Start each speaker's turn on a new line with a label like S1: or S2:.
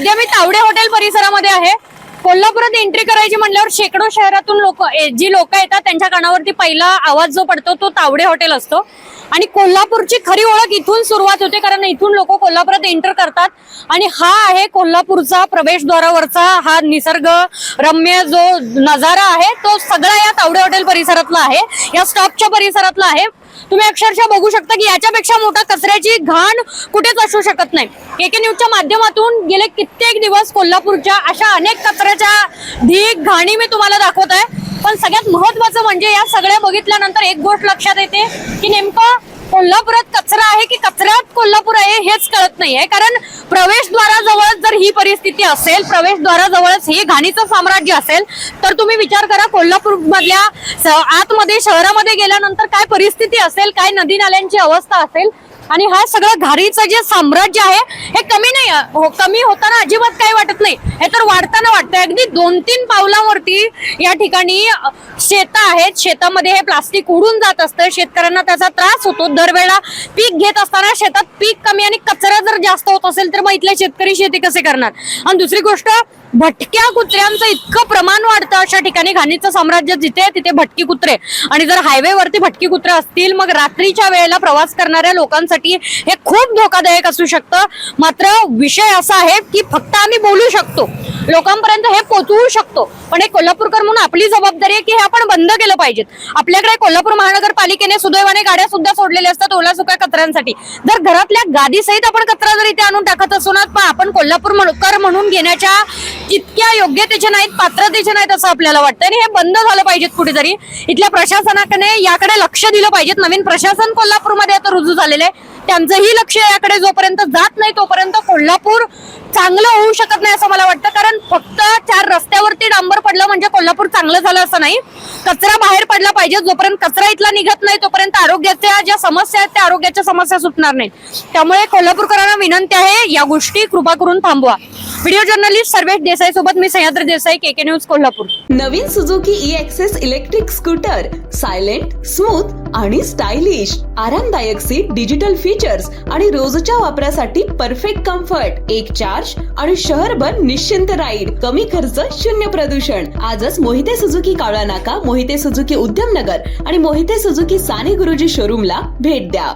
S1: सध्या मी तावडे हॉटेल परिसरामध्ये आहे. कोल्हापुरात एंट्री करायची म्हटल्यावर शेकडो शहरातून जी लोक येतात त्यांच्या कानावरती पहिला आवाज जो पडतो तो तावडे हॉटेल असतो. आणि कोल्हापूरची खरी ओळख इथून सुरुवात होते, कारण इथून लोक कोल्हापुरात एंटर करतात. आणि हा आहे कोल्हापूरचा प्रवेशद्वारावरचा हा निसर्ग रम्य जो नजारा आहे, तो सगळा या तावडे हॉटेल परिसरातला आहे, या स्टॉपच्या परिसरातला आहे. तुम्ही अक्षरशः बघू शकता की याच्यापेक्षा मोठा कचऱ्याची घाण कुठेच असू शकत नाही. केके न्यूजच्या माध्यमातून गेले कित्येक दिवस कोल्हापूरच्या अशा अनेक कचऱ्याच्या ढीग घाणी मी तुम्हाला दाखवत आहे. पण सगळ्यात महत्वाचं म्हणजे या सगळ्या बघितल्यानंतर एक गोष्ट लक्षात येते की नेमकं कोल्हापुरात कचरा आहे की कचऱ्यात कोल्हापूर आहे हेच कळत नाहीये. कारण प्रवेशद्वाराजवळच जर ही परिस्थिती असेल, प्रवेशद्वाराजवळच हे घाणीचं साम्राज्य असेल, तर तुम्ही विचार करा कोल्हापूर मधल्या आतमध्ये शहरामध्ये गेल्यानंतर काय परिस्थिती असेल, काय नदी नाल्यांची अवस्था असेल. आणि हा सगळं घाणीचं जे साम्राज्य आहे हे कमी नाही, कमी होताना अजिबात काही वाटत नाही, हे तर वाढताना वाटतंय. अगदी 2-3 पावलांवरती या ठिकाणी शेतं आहेत, शेतामध्ये हे प्लास्टिक उडून जात असतं, शेतकऱ्यांना त्याचा त्रास होतो. दरवेळा पीक घेत असताना शेतात पीक कमी आणि कचरा जर जास्त होत असेल तर मग इथले शेतकरी शेती कसे करणार. आणि दुसरी गोष्ट, भटक्या कुत्र्यांचं इतकं प्रमाण वाढतं अशा ठिकाणी, घाणीचं साम्राज्य जिथे तिथे भटकी कुत्रे. आणि जर हायवेवरती भटकी कुत्रे असतील मग रात्रीच्या वेळेला प्रवास करणाऱ्या लोकांसाठी हे खूप धोकादायक असू शकतं. मात्र विषय असा आहे की फक्त आम्ही बोलू शकतो, लोकांपर्यंत हे पोहोचवू शकतो, पण हे कोल्हापूरकर म्हणून आपली जबाबदारी आहे की हे आपण बंद केलं पाहिजेत. आपल्याकडे कोल्हापूर महानगरपालिकेने सुदैवाने गाड्या सुद्धा सोडलेल्या असतात ओल्या सुक्या कचऱ्यांसाठी. जर घरातल्या गादी सहित आपण कचरा जर इथे आणून टाकत असू ना, पण आपण कोल्हापूरकर म्हणून घेण्याच्या इतक्या योग्यतेचे नाहीत, पात्रतेचे नाहीत असं आपल्याला वाटतं. आणि हे बंद झालं पाहिजेत कुठेतरी. इथल्या प्रशासनाकडे याकडे लक्ष दिलं पाहिजेत. नवीन प्रशासन कोल्हापूरमध्ये आता रुजू झालेलं आहे, त्यांचंही लक्ष याकडे जोपर्यंत जात नाही तोपर्यंत कोल्हापूर चांगलं होऊ शकत नाही असं मला वाटतं. कारण फक्त 4 रस्त्यावरती डांबर पडलं म्हणजे कोल्हापूर चांगलं झालं असं नाही. कचरा बाहेर पडला पाहिजे. जोपर्यंत कचरा इथला निघत नाही तोपर्यंत आरोग्याच्या ज्या समस्या आहेत त्या आरोग्याच्या समस्या सुटणार नाहीत. त्यामुळे कोल्हापूरकरांना विनंती आहे, या गोष्टी कृपा करून थांबवा. व्हिडिओ जर्नलिस्ट सर्वेश देसाई सोबत मी सह्याद्री देसाई, केके न्यूज कोल्हापूर.
S2: नवीन Suzuki e Access electric scooter, silent, smooth आणि स्टायलिश, आरामदायक सीट, डिजिटल फीचर्स आणि रोजच्या वापरासाठी परफेक्ट कम्फर्ट, एक चार्ज आणि शहरभर निश्चिंत राईड, कमी खर्च, शून्य प्रदूषण. आजच मोहिते सुझुकी कावळा नाका, मोहिते सुझुकी उद्यमनगर आणि मोहिते सुझुकी साने गुरुजी शोरूमला भेट द्या.